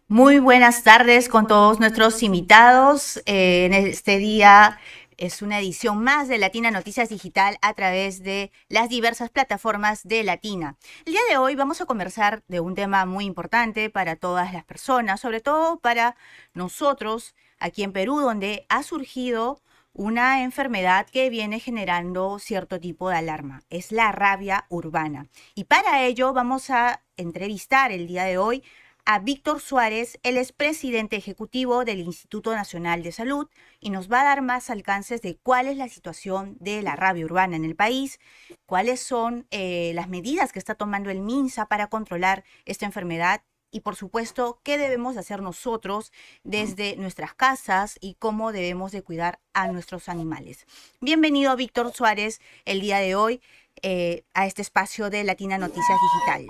Muy buenas tardes con todos nuestros invitados. En este día es una edición más de Latina Noticias Digital a través de las diversas plataformas de Latina. El día de hoy vamos a conversar de un tema muy importante para todas las personas, sobre todo para nosotros aquí en Perú, donde ha surgido una enfermedad que viene generando cierto tipo de alarma. Es la rabia urbana. Y para ello vamos a entrevistar el día de hoy a Víctor Suárez. Él es presidente ejecutivo del Instituto Nacional de Salud y nos va a dar más alcances de cuál es la situación de la rabia urbana en el país, cuáles son las medidas que está tomando el MINSA para controlar esta enfermedad y, por supuesto, qué debemos hacer nosotros desde nuestras casas y cómo debemos de cuidar a nuestros animales. Bienvenido, Víctor Suárez, el día de hoy a este espacio de Latina Noticias Digital.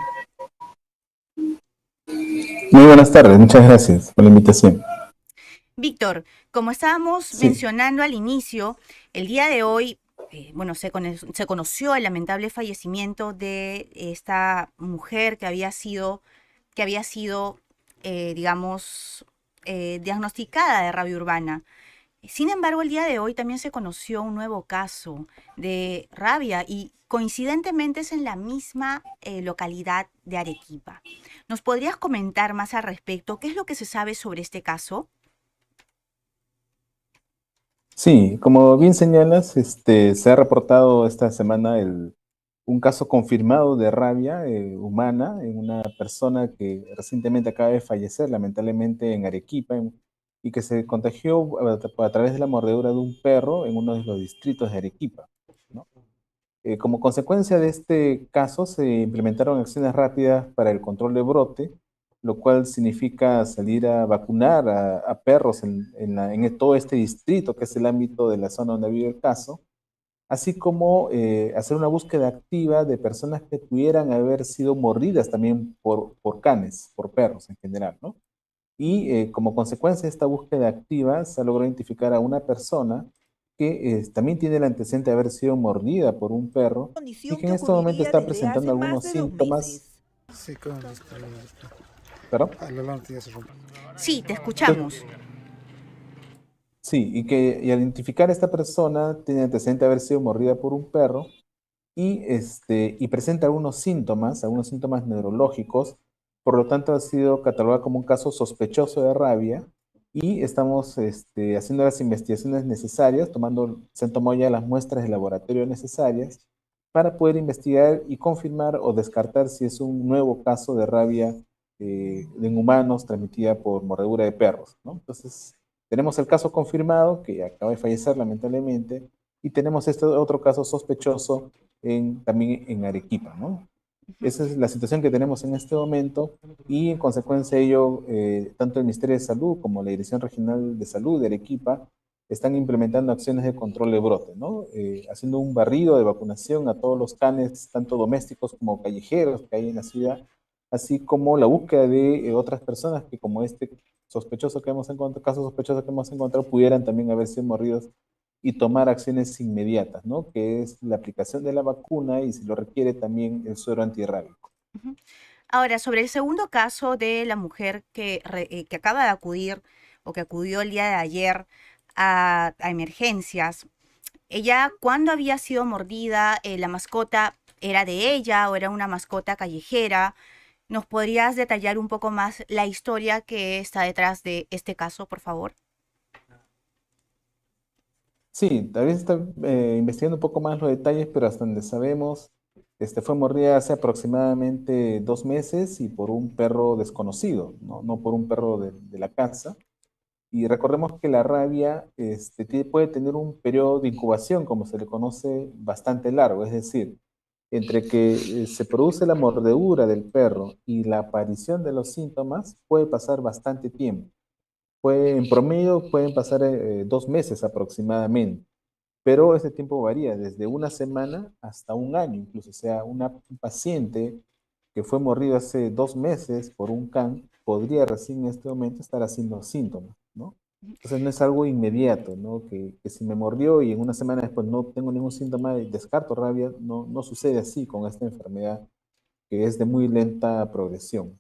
Muy buenas tardes, muchas gracias por la invitación. Víctor, como estábamos Sí, mencionando al inicio, el día de hoy, bueno, se conoció el lamentable fallecimiento de esta mujer que había sido, digamos, diagnosticada de rabia urbana. Sin embargo, el día de hoy también se conoció un nuevo caso de rabia y coincidentemente es en la misma localidad de Arequipa. ¿Nos podrías comentar más al respecto? ¿Qué es lo que se sabe sobre este caso? sí, como bien señalas, se ha reportado esta semana un caso confirmado de rabia humana en una persona que recientemente acaba de fallecer, lamentablemente en Arequipa, y que se contagió a través de la mordedura de un perro en uno de los distritos de Arequipa, ¿no? Como consecuencia de este caso, se implementaron acciones rápidas para el control de brote, lo cual significa salir a vacunar a perros en todo este distrito, que es el ámbito de la zona donde vive el caso, así como hacer una búsqueda activa de personas que pudieran haber sido mordidas también por canes, por perros en general, ¿no? Y como consecuencia de esta búsqueda activa, se ha logrado identificar a una persona que también tiene el antecedente de haber sido mordida por un perro y Condición que que en este momento ocurriría está desde presentando hace más algunos de 2 meses. síntomas. Sí, listo. ¿Perdón? Adelante, ya se rompe. Sí, te Que- escuchamos. sí, y al identificar a esta persona, tiene antecedente de haber sido mordida por un perro y presenta algunos síntomas neurológicos, por lo tanto ha sido catalogado como un caso sospechoso de rabia y estamos haciendo las investigaciones necesarias, se han tomado ya las muestras de laboratorio necesarias para poder investigar y confirmar o descartar si es un nuevo caso de rabia en humanos transmitida por mordedura de perros, ¿no? Entonces, tenemos el caso confirmado, que acaba de fallecer lamentablemente, y tenemos este otro caso sospechoso también en Arequipa, ¿no? Ujú. Esa es la situación que tenemos en este momento y en consecuencia de ello, tanto el Ministerio de Salud como la Dirección Regional de Salud de Arequipa están implementando acciones de control de brote, ¿no? Haciendo un barrido de vacunación a todos los canes, tanto domésticos como callejeros que hay en la ciudad, así como la búsqueda de otras personas que como este sospechoso que hemos encontrado, caso sospechoso que hemos encontrado, pudieran también haber sido mordidos y tomar acciones inmediatas, ¿no? Que es la aplicación de la vacuna y si lo requiere también el suero antirrábico. Ujú. Ahora, sobre el segundo caso de la mujer que acaba de acudir o que acudió el día de ayer a emergencias, ella, ¿cuándo había sido mordida? ¿La mascota era de ella o era una mascota callejera? ¿Nos podrías detallar un poco más la historia que está detrás de este caso, por favor? Sí, tal vez está investigando un poco más los detalles, pero hasta donde sabemos, fue mordida hace aproximadamente 2 meses y por un perro desconocido, no, no por un perro de la casa. Y recordemos que la rabia puede tener un periodo de incubación, como se le conoce, bastante largo, es decir, entre que se produce la mordedura del perro y la aparición de los síntomas, puede pasar bastante tiempo. En promedio pueden pasar 2 meses aproximadamente, pero ese tiempo varía desde una semana hasta un año, incluso. O sea, un paciente que fue mordido hace 2 meses por un can podría recién en este momento estar haciendo síntomas, ¿no? Entonces no es algo inmediato, ¿no? Que si me mordió y en una semana después no tengo ningún síntoma y descarto rabia, no, no sucede así con esta enfermedad que es de muy lenta progresión.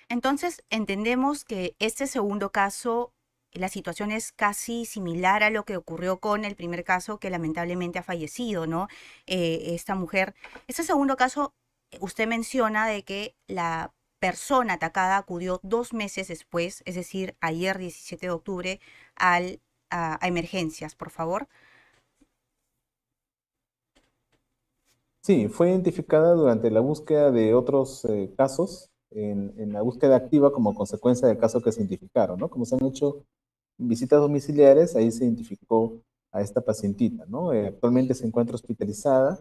Entonces, entendemos que este segundo caso, la situación es casi similar a lo que ocurrió con el primer caso que lamentablemente ha fallecido, ¿no? Esta mujer. Este segundo caso, usted menciona de que la persona atacada acudió 2 meses después, es decir, ayer 17 de octubre, al, a emergencias, por favor. Sí, fue identificada durante la búsqueda de otros casos, en la búsqueda activa como consecuencia del caso que se identificaron, ¿no? Como se han hecho visitas domiciliares, ahí se identificó a esta pacientita, ¿no? Actualmente se encuentra hospitalizada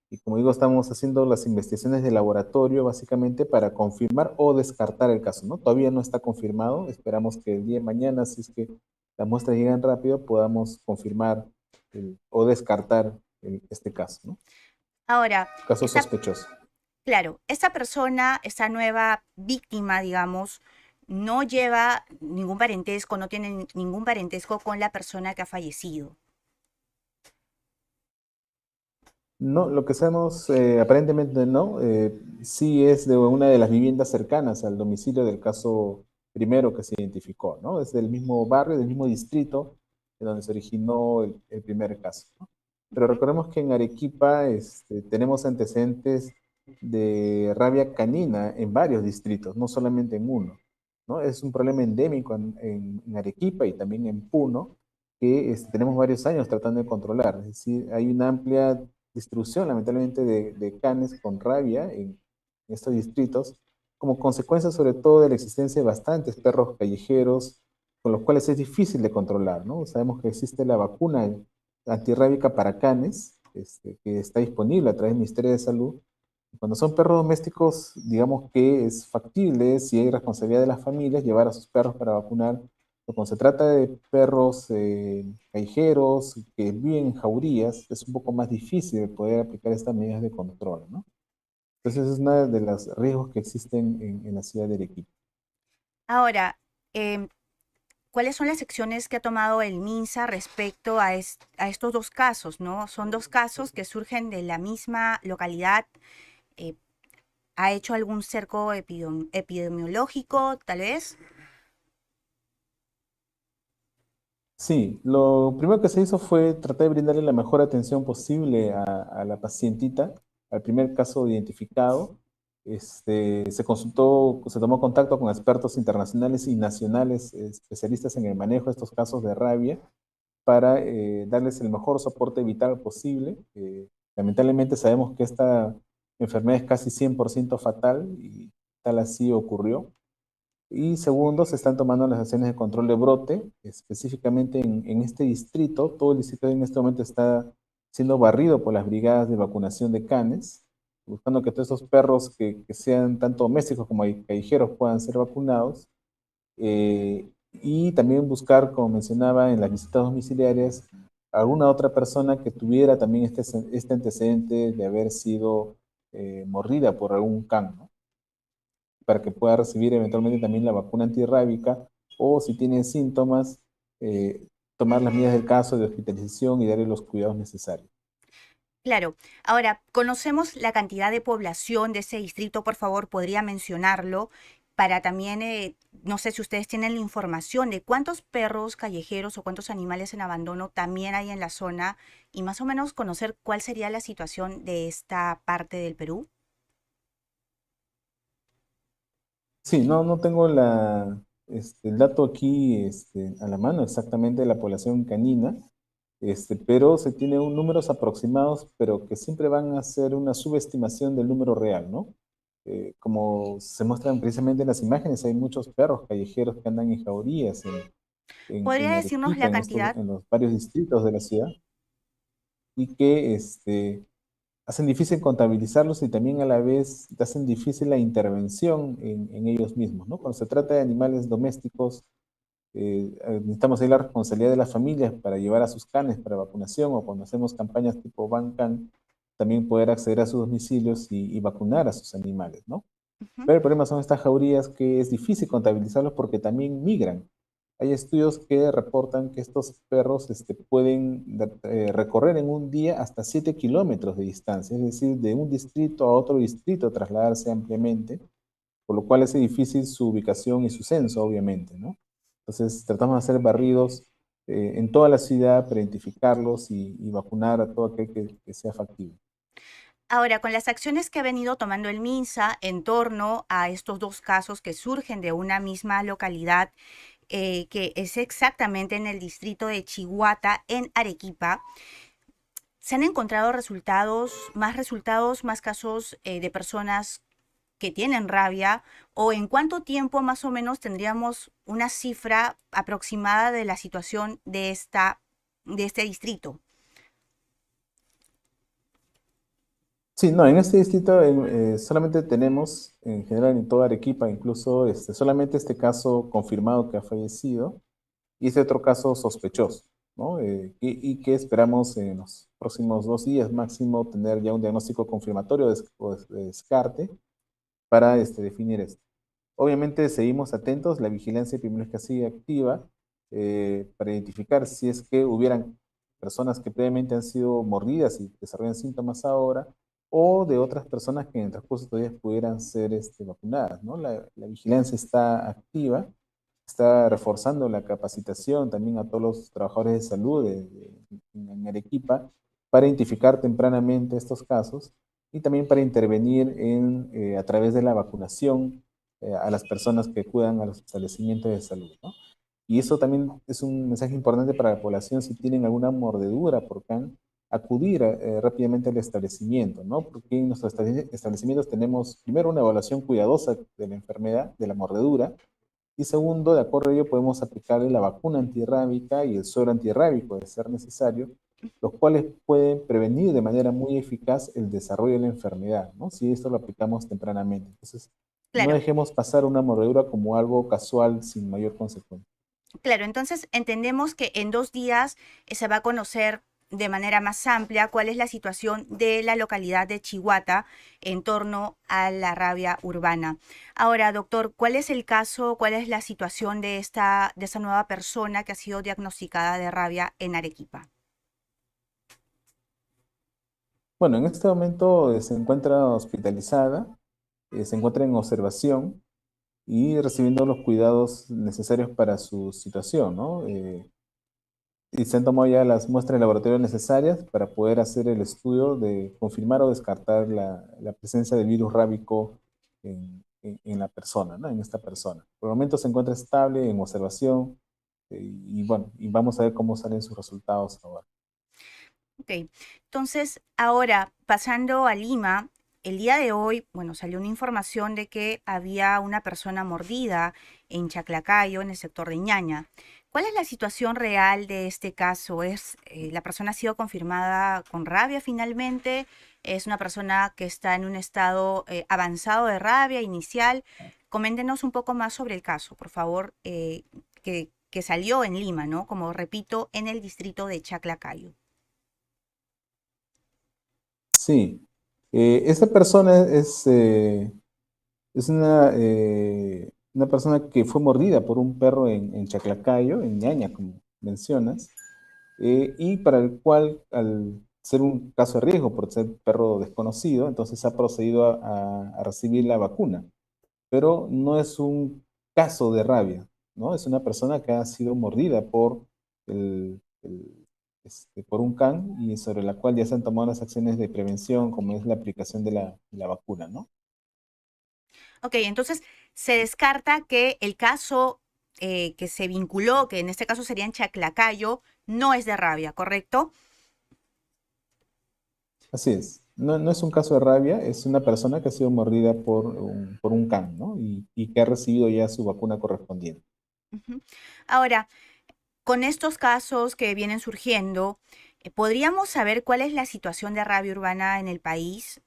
y como digo, estamos haciendo las investigaciones de laboratorio básicamente para confirmar o descartar el caso, ¿no? Todavía no está confirmado, esperamos que el día de mañana, si es que las muestras llegan rápido, podamos confirmar o descartar este caso, ¿no? Ahora, Caso esta sospechoso. Claro, esta persona, esta nueva víctima, digamos, no lleva ningún parentesco, no tiene ningún parentesco con la persona que ha fallecido. No, lo que sabemos aparentemente no, sí es de una de las viviendas cercanas al domicilio del caso primero que se identificó, ¿no? Es del mismo barrio, del mismo distrito de donde se originó el primer caso, ¿no? Pero Ujú. recordemos que en Arequipa tenemos antecedentes de rabia canina en varios distritos, no solamente en uno, ¿no? Es un problema endémico en Arequipa y también en Puno, que tenemos varios años tratando de controlar. Es decir, hay una amplia distribución, lamentablemente, de canes con rabia en estos distritos, como consecuencia sobre todo de la existencia de bastantes perros callejeros, con los cuales es difícil de controlar, ¿no? Sabemos que existe la vacuna antirrábica para canes, que está disponible a través del Ministerio de Salud. Cuando son perros domésticos, digamos que es factible, si hay responsabilidad de las familias, llevar a sus perros para vacunar. Pero cuando se trata de perros callejeros que viven en jaurías, es un poco más difícil de poder aplicar estas medidas de control, ¿no? Entonces es uno de los riesgos que existen en la ciudad de Arequipa. Ahora, em, ¿cuáles son las acciones que ha tomado el MINSA respecto a estos dos casos, ¿no? Son dos casos que surgen de la misma localidad. eh, ¿Ha hecho algún cerco epidemiológico, tal vez? Sí, lo primero que se hizo fue tratar de brindarle la mejor atención posible a la pacientita, al primer caso identificado. Se consultó, se tomó contacto con expertos internacionales y nacionales, especialistas en el manejo de estos casos de rabia, para darles el mejor soporte vital posible. Lamentablemente sabemos que esta enfermedad es casi 100% fatal y tal así ocurrió. Y segundo, se están tomando las acciones de control de brote, específicamente en este distrito. Todo el distrito en este momento está siendo barrido por las brigadas de vacunación de canes, buscando que todos esos perros que sean tanto domésticos como callejeros puedan ser vacunados. Y también buscar, como mencionaba, en las visitas domiciliarias, alguna otra persona que tuviera también este antecedente de haber sido mordida por algún can, ¿no? Para que pueda recibir eventualmente también la vacuna antirrábica o si tiene síntomas, eh, tomar las medidas del caso de hospitalización y darle los cuidados necesarios. Claro. Ahora, conocemos la cantidad de población de ese distrito, por favor, podría mencionarlo para también, no sé si ustedes tienen la información de cuántos perros callejeros o cuántos animales en abandono también hay en la zona y más o menos conocer cuál sería la situación de esta parte del Perú. Sí, no tengo el dato aquí a la mano exactamente de la población canina, pero se tiene números aproximados, pero que siempre van a ser una subestimación del número real, ¿no? Como se muestran precisamente en las imágenes, hay muchos perros callejeros que andan en jaurías ¿Podría en decirnos Arequipa, la cantidad? en los varios distritos de la ciudad, y que hacen difícil contabilizarlos y también a la vez hacen difícil la intervención en ellos mismos, ¿no? Cuando se trata de animales domésticos, necesitamos ahí la responsabilidad de las familias para llevar a sus canes para vacunación o cuando hacemos campañas tipo Ban Can, también poder acceder a sus domicilios y vacunar a sus animales, ¿no? Ujú. Pero el problema son estas jaurías que es difícil contabilizarlos porque también migran. Hay estudios que reportan que estos perros pueden recorrer en un día hasta 7 kilómetros de distancia, es decir, de un distrito a otro distrito, trasladarse ampliamente. por lo cual es difícil su ubicación y su censo, obviamente, ¿no? Entonces, tratamos de hacer barridos en toda la ciudad para identificarlos y vacunar a todo aquel que sea factible. Ahora, con las acciones que ha venido tomando el MINSA en torno a estos dos casos que surgen de una misma localidad, que es exactamente en el distrito de Chiguata, en Arequipa, ¿se han encontrado resultados, más casos de personas que tienen rabia? ¿O en cuánto tiempo más o menos tendríamos una cifra aproximada de la situación de este distrito? Sí, no, en este distrito solamente tenemos, en general en toda Arequipa, incluso solamente este caso confirmado que ha fallecido y este otro caso sospechoso, ¿no? Y que esperamos en los próximos 2 días máximo tener ya un diagnóstico confirmatorio o de descarte para definir esto. Obviamente seguimos atentos, la vigilancia epidemiológica sigue activa para identificar si es que hubieran personas que previamente han sido mordidas y desarrollan síntomas ahora, o de otras personas que en el transcurso de estos días pudieran ser vacunadas, ¿no? La vigilancia está activa, está reforzando la capacitación también a todos los trabajadores de salud en Arequipa para identificar tempranamente estos casos y también para intervenir a través de la vacunación a las personas que acudan a los establecimientos de salud, ¿no? Y eso también es un mensaje importante para la población si tienen alguna mordedura por can, acudir rápidamente al establecimiento, ¿no? Porque en nuestros establecimientos tenemos primero una evaluación cuidadosa de la enfermedad, de la mordedura, y segundo, de acuerdo a ello, podemos aplicarle la vacuna antirrábica y el suero antirrábico de ser necesario, los cuales pueden prevenir de manera muy eficaz el desarrollo de la enfermedad, ¿no? Si esto lo aplicamos tempranamente. Entonces, no Claro. dejemos pasar una mordedura como algo casual sin mayor consecuencia. Claro, entonces entendemos que en 2 días se va a conocer de manera más amplia cuál es la situación de la localidad de Chiguata en torno a la rabia urbana. Ahora, doctor, ¿cuál es el caso, cuál es la situación de esta nueva persona que ha sido diagnosticada de rabia en Arequipa? Bueno, en este momento se encuentra hospitalizada, se encuentra en observación y recibiendo los cuidados necesarios para su situación, ¿no? Y se han tomado ya las muestras de laboratorio necesarias para poder hacer el estudio de confirmar o descartar la presencia del virus rábico en la persona, ¿no? En esta persona. Por el momento se encuentra estable, en observación, y bueno, y vamos a ver cómo salen sus resultados ahora. Ok, entonces ahora pasando a Lima, el día de hoy, bueno, salió una información de que había una persona mordida en Chaclacayo, en el sector de Ñaña. ¿Cuál es la situación real de este caso? ¿La persona ha sido confirmada con rabia finalmente? ¿Es una persona que está en un estado avanzado de rabia inicial? Coméntenos un poco más sobre el caso, por favor, que salió en Lima, ¿no? Como repito, en el distrito de Chaclacayo. Sí, esta persona es una persona que fue mordida por un perro en Chaclacayo, en Ñaña, como mencionas, y para el cual, al ser un caso de riesgo por ser perro desconocido, entonces ha procedido a recibir la vacuna. Pero no es un caso de rabia, ¿no? Es una persona que ha sido mordida por un can y sobre la cual ya se han tomado las acciones de prevención, como es la aplicación de la vacuna, ¿no? Ok, entonces se descarta que el caso que se vinculó, que en este caso sería en Chaclacayo, no es de rabia, ¿correcto? Así es. No, no es un caso de rabia, es una persona que ha sido mordida por un can, ¿no? Y que ha recibido ya su vacuna correspondiente. Ujú. Ahora, con estos casos que vienen surgiendo, ¿podríamos saber cuál es la situación de rabia urbana en el país?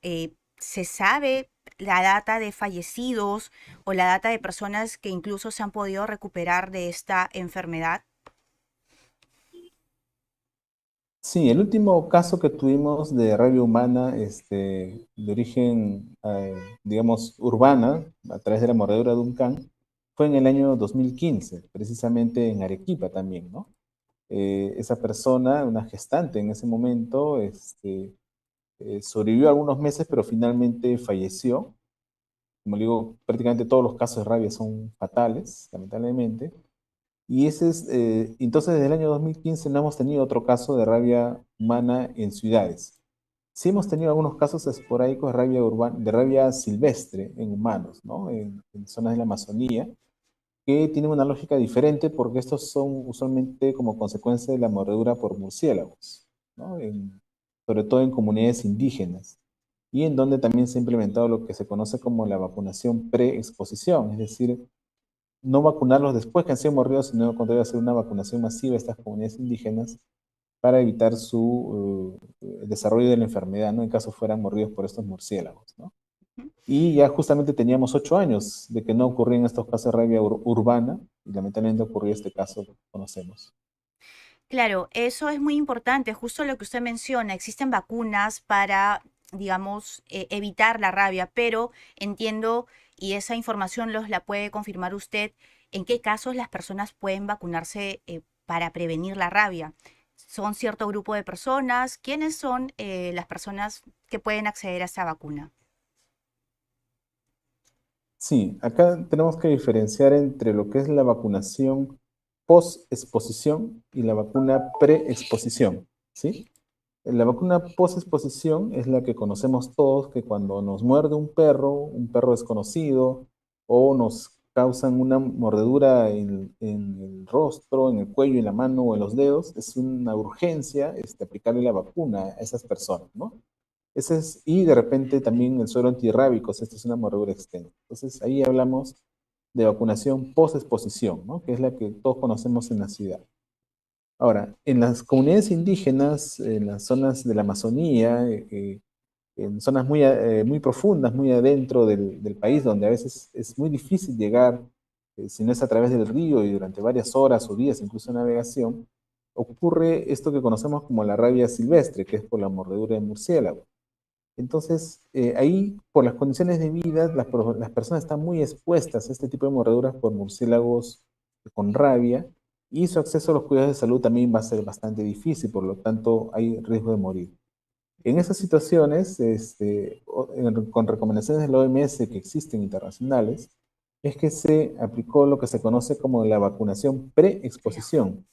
¿Se sabe la data de fallecidos o la data de personas que incluso se han podido recuperar de esta enfermedad? Sí, el último caso que tuvimos de rabia humana, de origen, digamos, urbana, a través de la mordedura de un can, fue en el año 2015, precisamente en Arequipa también, ¿no? Esa persona, una gestante en ese momento, sobrevivió algunos meses, pero finalmente falleció como le digo, prácticamente todos los casos de rabia son fatales, lamentablemente. Y entonces desde el año 2015 no hemos tenido otro caso de rabia humana en ciudades. Sí hemos tenido algunos casos esporádicos de rabia urbana, de rabia silvestre en humanos, ¿no? En zonas de la Amazonía, que tienen una lógica diferente porque estos son usualmente como consecuencia de la mordedura por murciélagos, ¿no? Sobre todo en comunidades indígenas, y en donde también se ha implementado lo que se conoce como la vacunación pre-exposición, es decir, no vacunarlos después que han sido mordidos, sino al contrario, hacer una vacunación masiva a estas comunidades indígenas para evitar su desarrollo de la enfermedad, ¿no? En caso fueran mordidos por estos murciélagos, ¿no? Y ya justamente teníamos 8 años de que no ocurrían estos casos de rabia urbana, y lamentablemente ocurrió este caso que conocemos. Claro, eso es muy importante, justo lo que usted menciona, existen vacunas para, digamos, evitar la rabia, pero entiendo, y esa información la puede confirmar usted, en qué casos las personas pueden vacunarse para prevenir la rabia. ¿Son cierto grupo de personas? ¿Quiénes son las personas que pueden acceder a esta vacuna? Sí, acá tenemos que diferenciar entre lo que es la vacunación post-exposición y la vacuna pre-exposición, ¿sí? La vacuna post-exposición es la que conocemos todos, que cuando nos muerde un perro desconocido, o nos causan una mordedura en el rostro, en el cuello, en la mano o en los dedos, es una urgencia aplicarle la vacuna a esas personas, ¿no? Y de repente también el suero antirrábico, esta es una mordedura extensa. Entonces ahí hablamos de vacunación post-exposición, ¿no? Que es la que todos conocemos en la ciudad. Ahora, en las comunidades indígenas, en las zonas de la Amazonía, en zonas muy profundas, muy adentro del país, donde a veces es muy difícil llegar, si no es a través del río y durante varias horas o días, incluso navegación, ocurre esto que conocemos como la rabia silvestre, que es por la mordedura de murciélago. Entonces, ahí, por las condiciones de vida, las personas están muy expuestas a este tipo de mordeduras por murciélagos con rabia, y su acceso a los cuidados de salud también va a ser bastante difícil, por lo tanto hay riesgo de morir. En esas situaciones, con recomendaciones de la OMS que existen internacionales, es que se aplicó lo que se conoce como la vacunación pre-exposición.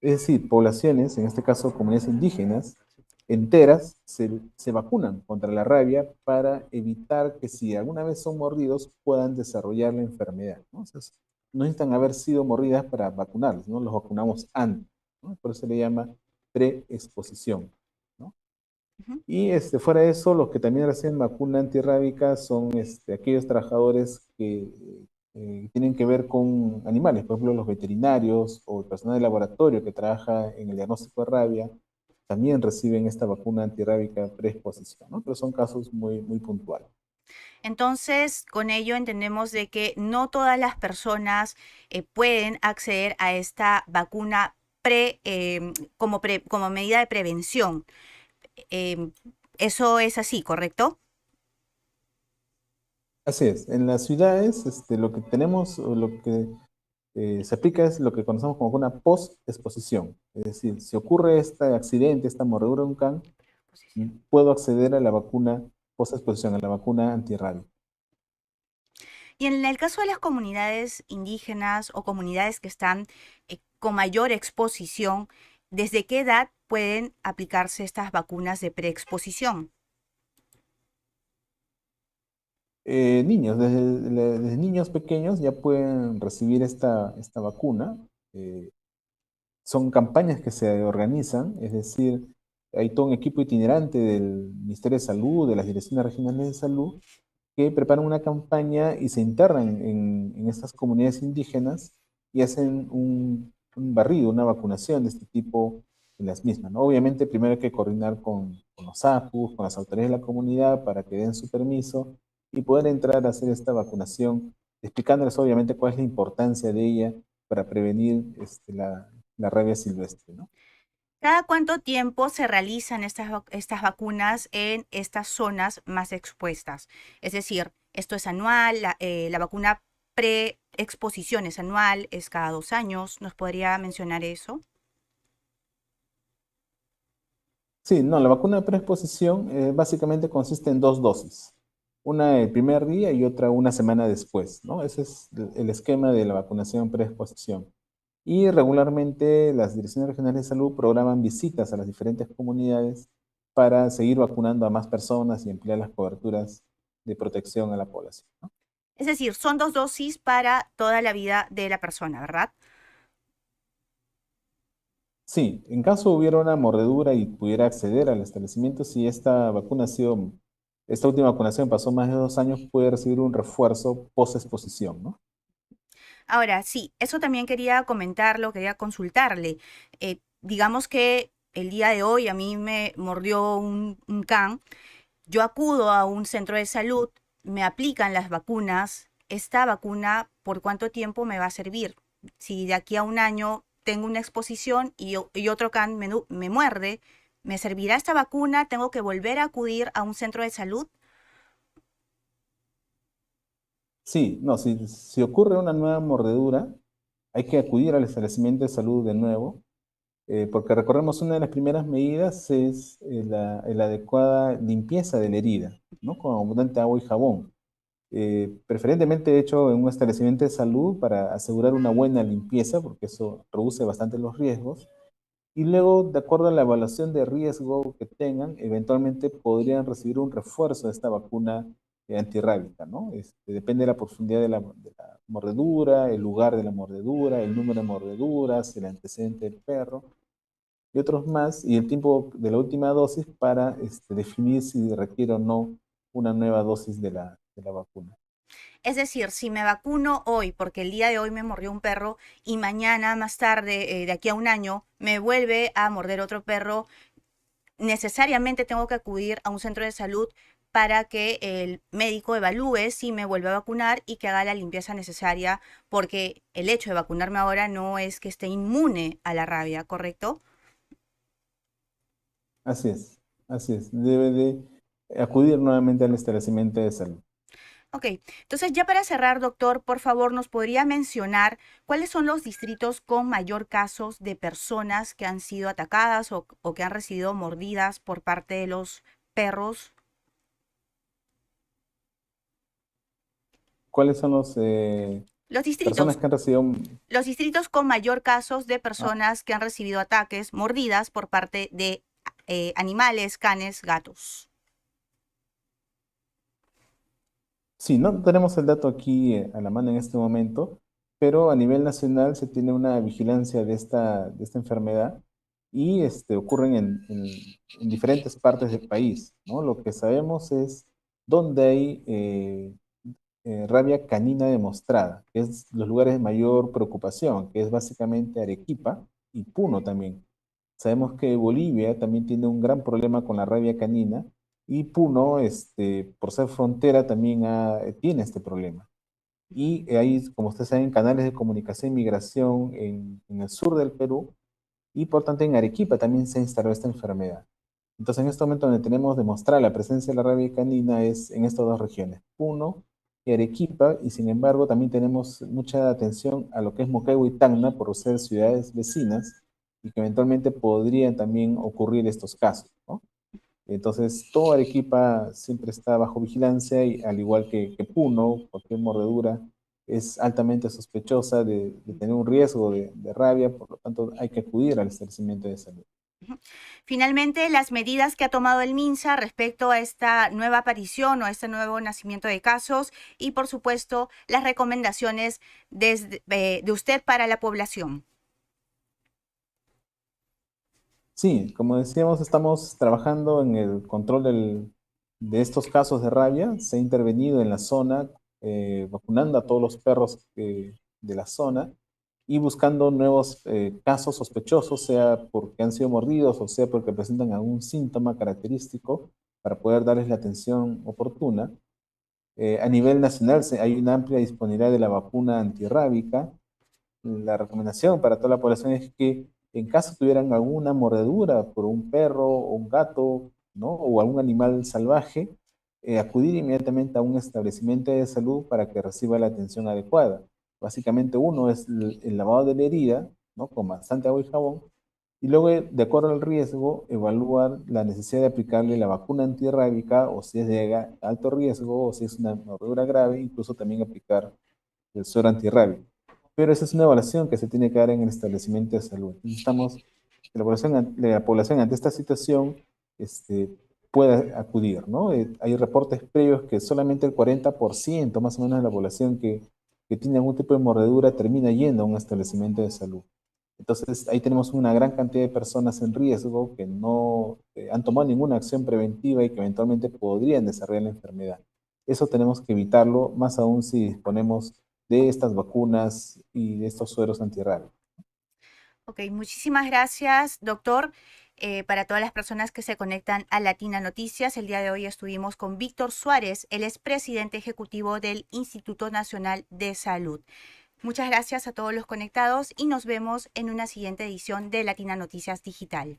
Es decir, poblaciones, en este caso comunidades indígenas, enteras, se vacunan contra la rabia para evitar que si alguna vez son mordidos puedan desarrollar la enfermedad, ¿no? Entonces, no necesitan haber sido mordidas para vacunarlos, ¿no? Los vacunamos antes, ¿no? Por eso se le llama preexposición, ¿no? Ujú. Y fuera de eso, los que también reciben vacuna antirrábica son aquellos trabajadores que tienen que ver con animales, por ejemplo, los veterinarios o el personal de laboratorio que trabaja en el diagnóstico de rabia, también reciben esta vacuna antirrábica preexposición, ¿no? Pero son casos muy, muy puntuales. Entonces, con ello entendemos de que no todas las personas pueden acceder a esta vacuna como medida de prevención. Em, Eso es así, ¿correcto? Así es, en las ciudades lo que tenemos, o lo que se aplica es lo que conocemos como una post-exposición. Es decir, si ocurre este accidente, esta mordedura de un can, puedo acceder a la vacuna post-exposición, a la vacuna antirrábica. Y en el caso de las comunidades indígenas o comunidades que están con mayor exposición, ¿desde qué edad pueden aplicarse estas vacunas de preexposición? Niños, desde niños pequeños ya pueden recibir esta vacuna. Eh, Son campañas que se organizan, es decir, hay todo un equipo itinerante del Ministerio de Salud, de las direcciones regionales de salud, que preparan una campaña y se internan en estas comunidades indígenas y hacen un barrido, una vacunación de este tipo en las mismas, ¿no? Obviamente primero hay que coordinar con los APUs, con las autoridades de la comunidad para que den su permiso y poder entrar a hacer esta vacunación, explicándoles obviamente cuál es la importancia de ella para prevenir la rabia silvestre, ¿no? ¿Cada cuánto tiempo se realizan estas vacunas en estas zonas más expuestas? Es decir, esto es anual, la vacuna pre-exposición es anual, es cada 2 años. ¿Nos podría mencionar eso? Sí, no, la vacuna de preexposición básicamente consiste en dos dosis. una el primer día y otra una semana después, ¿no? Ese es el esquema de la vacunación preexposición. Y regularmente las direcciones regionales de salud programan visitas a las diferentes comunidades para seguir vacunando a más personas y ampliar las coberturas de protección a la población, ¿no? Es decir, son 2 dosis para toda la vida de la persona, ¿verdad? Sí, en caso hubiera una mordedura y pudiera acceder al establecimiento, si esta vacunación, esta última vacunación pasó más de 2 años, puede recibir un refuerzo post-exposición, ¿no? Ahora, sí, eso también quería comentarlo, quería consultarle. Digamos que el día de hoy a mí me mordió un can, yo acudo a un centro de salud, me aplican las vacunas. ¿Esta vacuna por cuánto tiempo me va a servir? Si de aquí a un año tengo una exposición y otro can me muerde, ¿me servirá esta vacuna? ¿Tengo que volver a acudir a un centro de salud? Sí, no, si ocurre una nueva mordedura, hay que acudir al establecimiento de salud de nuevo, porque recordemos una de las primeras medidas es la adecuada limpieza de la herida, ¿no? Con abundante agua y jabón. Preferentemente hecho en un establecimiento de salud para asegurar una buena limpieza, porque eso reduce bastante los riesgos. Y luego, de acuerdo a la evaluación de riesgo que tengan, eventualmente podrían recibir un refuerzo de esta vacuna antirrábica, ¿no? Depende de la profundidad de la mordedura, el lugar de la mordedura, el número de mordeduras, el antecedente del perro y otros más, y el tiempo de la última dosis para definir si requiere o no una nueva dosis de la vacuna. Es decir, si me vacuno hoy, porque el día de hoy me mordió un perro y mañana más tarde, de aquí a un año, me vuelve a morder otro perro, necesariamente tengo que acudir a un centro de salud para que el médico evalúe si me vuelve a vacunar y que haga la limpieza necesaria, porque el hecho de vacunarme ahora no es que esté inmune a la rabia, ¿correcto? Así es, así es. Debe de acudir nuevamente al establecimiento de salud. Ok, entonces ya para cerrar, doctor, por favor, ¿nos podría mencionar cuáles son los distritos con mayor casos de personas que han sido atacadas o que han recibido mordidas por parte de los perros? ¿Cuáles son las Los personas distritos, que han recibido? los distritos con mayor casos de Ah, personas que han recibido ataques, mordidas por parte de animales, canes, gatos. sí, no tenemos el dato aquí a la mano en este momento, pero a nivel nacional se tiene una vigilancia de esta enfermedad y ocurren en diferentes partes del país, ¿no? Lo que sabemos es dónde hay rabia canina demostrada, que es los lugares de mayor preocupación, que es básicamente Arequipa y Puno también. Sabemos que Bolivia también tiene un gran problema con la rabia canina y Puno, por ser frontera, también tiene este problema. Y hay, como ustedes saben, canales de comunicación y migración en el sur del Perú y por tanto en Arequipa también se instaló esta enfermedad. Entonces en este momento donde tenemos demostrada la presencia de la rabia canina es en estas dos regiones, Puno y Arequipa, y sin embargo también tenemos mucha atención a lo que es Moquegua y Tacna por ser ciudades vecinas y que eventualmente podrían también ocurrir estos casos, ¿no? Entonces toda Arequipa siempre está bajo vigilancia y al igual que Puno, cualquier mordedura es altamente sospechosa de tener un riesgo de rabia, por lo tanto hay que acudir al establecimiento de salud. Ujú. Finalmente, las medidas que ha tomado el MINSA respecto a esta nueva aparición o a este nuevo nacimiento de casos y, por supuesto, las recomendaciones de usted para la población. Sí, como decíamos, estamos trabajando en el control de estos casos de rabia. Se ha intervenido en la zona, vacunando a todos los perros de la zona y buscando nuevos casos sospechosos, sea porque han sido mordidos o sea porque presentan algún síntoma característico para poder darles la atención oportuna. A nivel nacional hay una amplia disponibilidad de la vacuna antirrábica. La recomendación para toda la población es que en caso tuvieran alguna mordedura por un perro o un gato, ¿no? O algún animal salvaje, acudir inmediatamente a un establecimiento de salud para que reciba la atención adecuada. Básicamente uno es el lavado de la herida, ¿no? Con bastante agua y jabón, y luego, de acuerdo al riesgo, evaluar la necesidad de aplicarle la vacuna antirrábica o si es de alto riesgo o si es una mordedura grave, incluso también aplicar el suero antirrábico. Pero esa es una evaluación que se tiene que dar en el establecimiento de salud. Necesitamos que la población ante esta situación pueda acudir, ¿no? Hay reportes previos que solamente el 40% más o menos de la población que tiene algún tipo de mordedura termina yendo a un establecimiento de salud. Entonces, ahí tenemos una gran cantidad de personas en riesgo que no han tomado ninguna acción preventiva y que eventualmente podrían desarrollar la enfermedad. Eso tenemos que evitarlo, más aún si disponemos de estas vacunas y de estos sueros antirrábicos. Ok, muchísimas gracias, doctor. Para todas las personas que se conectan a Latina Noticias, el día de hoy estuvimos con Víctor Suárez, él es presidente ejecutivo del Instituto Nacional de Salud. Muchas gracias a todos los conectados y nos vemos en una siguiente edición de Latina Noticias Digital.